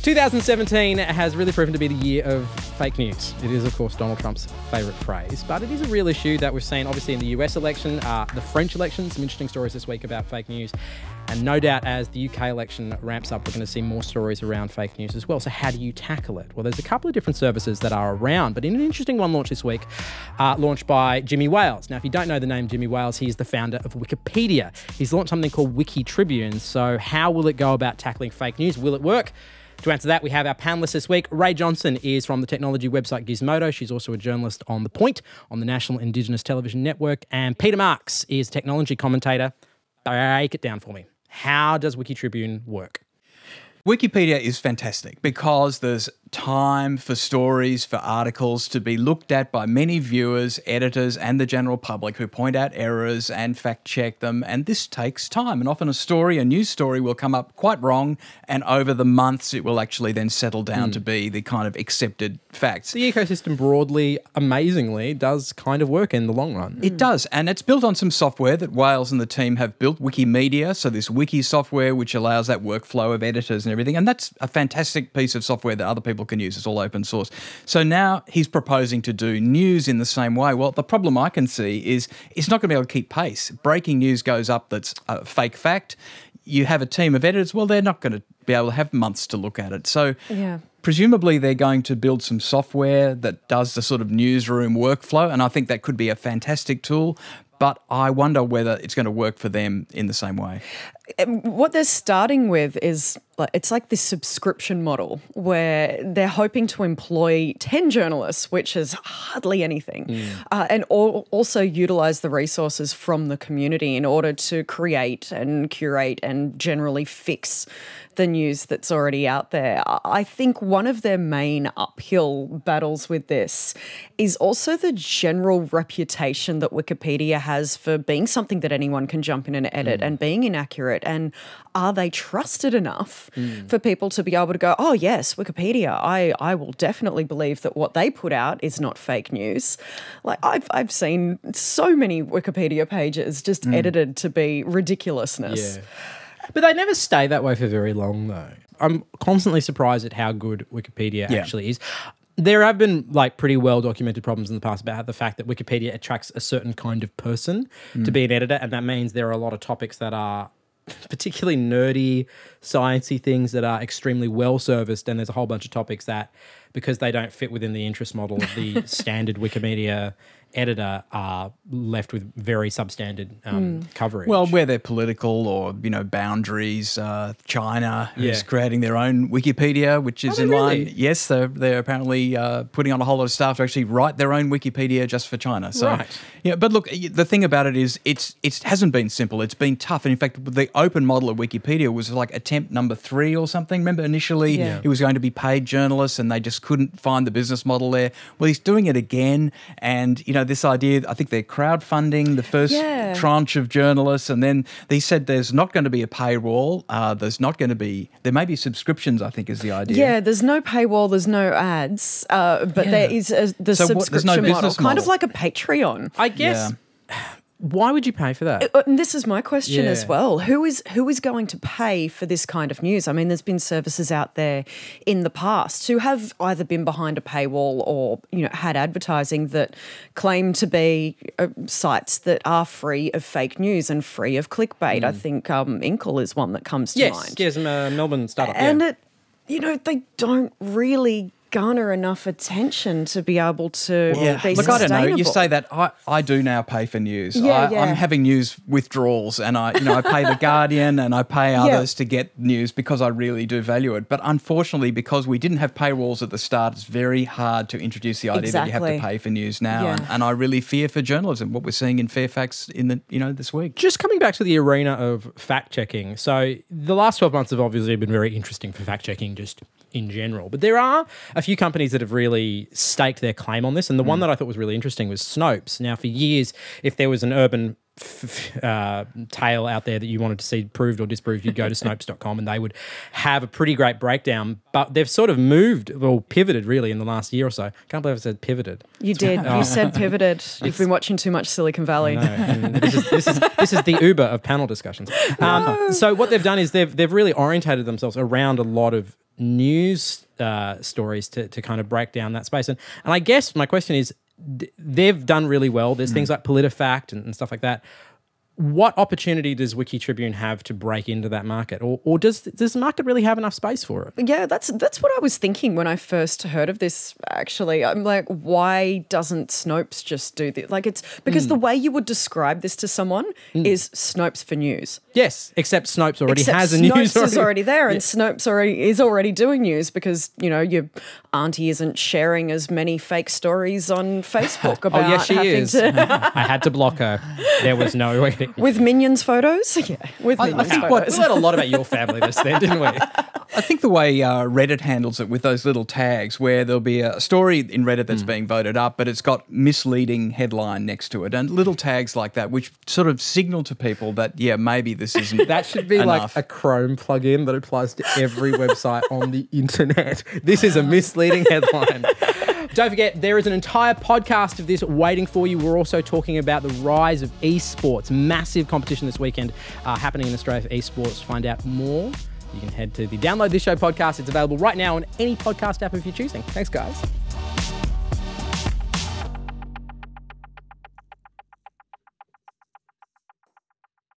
2017 has really proven to be the year of fake news. It is, of course, Donald Trump's favourite phrase, but it is a real issue that we've seen, obviously, in the US election, the French election, some interesting stories this week about fake news. And no doubt as the UK election ramps up, we're going to see more stories around fake news as well. So how do you tackle it? Well, there's a couple of different services that are around, but in an interesting one launched this week, launched by Jimmy Wales. Now, if you don't know the name Jimmy Wales, he is the founder of Wikipedia. He's launched something called Wikitribune. So how will it go about tackling fake news? Will it work? To answer that, we have our panellists this week. Ray Johnson is from the technology website Gizmodo. She's also a journalist on The Point on the National Indigenous Television Network. And Peter Marks is technology commentator. Break it down for me. How does Wikitribune work? Wikipedia is fantastic because there's time for stories, for articles to be looked at by many viewers, editors, and the general public who point out errors and fact-check them. And this takes time. And often a news story will come up quite wrong, and over the months it will actually then settle down to be the kind of accepted facts. The ecosystem broadly, amazingly, does kind of work in the long run. It does, and it's built on some software that Wales and the team have built, Wikimedia, so this wiki software which allows that workflow of editors and everything, and that's a fantastic piece of software that other people can use. It's all open source. So now he's proposing to do news in the same way. Well, the problem I can see is it's not going to be able to keep pace. Breaking news goes up that's a fake fact. You have a team of editors, well, they're not going to be able to have months to look at it. So presumably they're going to build some software that does the sort of newsroom workflow, and I think that could be a fantastic tool, but I wonder whether it's going to work for them in the same way. What they're starting with is, it's like this subscription model where they're hoping to employ 10 journalists, which is hardly anything, and also utilise the resources from the community in order to create and curate and generally fix the news that's already out there. I think one of their main uphill battles with this is also the general reputation that Wikipedia has for being something that anyone can jump in and edit and being inaccurate. And are they trusted enough for people to be able to go, oh, yes, Wikipedia, I will definitely believe that what they put out is not fake news. Like I've seen so many Wikipedia pages just edited to be ridiculousness. Yeah. But they never stay that way for very long, though. I'm constantly surprised at how good Wikipedia actually is. There have been pretty well-documented problems in the past about the fact that Wikipedia attracts a certain kind of person to be an editor, and that means there are a lot of topics that are particularly nerdy, sciencey things that are extremely well-serviced, and there's a whole bunch of topics that, because they don't fit within the interest model of the standard Wikimedia editor, are left with very substandard coverage. Well, where they're political or, boundaries, China is creating their own Wikipedia, which is in line. Yes, they're apparently putting on a whole lot of staff to actually write their own Wikipedia just for China. So, but look, the thing about it is it hasn't been simple. It's been tough. And in fact, the open model of Wikipedia was like attempt number 3 or something. Remember, initially it was going to be paid journalists and they just couldn't find the business model there. Well, he's doing it again, and, this idea, I think they're crowdfunding the first tranche of journalists, and then they said there's not going to be a paywall. There may be subscriptions, I think is the idea. Yeah, there's no paywall, there's no ads, but there is the subscription model, kind of like a Patreon. I guess. Why would you pay for that? And this is my question as well. Who is going to pay for this kind of news? I mean, there's been services out there in the past who have either been behind a paywall or, had advertising that claim to be sites that are free of fake news and free of clickbait. I think Inkle is one that comes to mind. Yes, Melbourne startup. And they don't really garner enough attention to be able to be Look, sustainable. I don't know. You say that. I do now pay for news. I'm having news withdrawals, and I pay The Guardian and I pay others to get news because I really do value it. But unfortunately, because we didn't have paywalls at the start, it's very hard to introduce the idea that you have to pay for news now. And I really fear for journalism, what we're seeing in Fairfax this week. Just coming back to the arena of fact-checking. So the last 12 months have obviously been very interesting for fact-checking, just in general. But there are a few companies that have really staked their claim on this, and the one that I thought was really interesting was Snopes. Now, for years, if there was an urban tale out there that you wanted to see proved or disproved, you'd go to Snopes.com and they would have a pretty great breakdown. But they've sort of pivoted really in the last year or so. Can't believe I said pivoted. You did. You said pivoted. You've been watching too much Silicon Valley. This is the Uber of panel discussions. So what they've done is they've really orientated themselves around a lot of news stories to kind of break down that space. And I guess my question is, they've done really well. There's things like PolitiFact and stuff like that. What opportunity does Wikitribune have to break into that market, or does the market really have enough space for it? Yeah, that's what I was thinking when I first heard of this. Actually, I'm like, why doesn't Snopes just do this? Like, it's because the way you would describe this to someone is Snopes for news. Yes, except Snopes already has a news. Snopes is already there, and Snopes is already doing news because your auntie isn't sharing as many fake stories on Facebook about. Oh yes, she is. I had to block her. There was no way. With Minions photos? Yeah, with Minions photos. We learned a lot about your family this then, didn't we? I think the way Reddit handles it with those little tags where there'll be a story in Reddit that's being voted up, but it's got misleading headline next to it, and little tags like that, which sort of signal to people that, yeah, maybe this isn't That should be enough. like a Chrome plugin that applies to every website on the internet. This is a misleading headline. Don't forget, there is an entire podcast of this waiting for you. We're also talking about the rise of esports. Massive competition this weekend happening in Australia for esports. To find out more, you can head to the Download This Show podcast. It's available right now on any podcast app if you're choosing. Thanks, guys.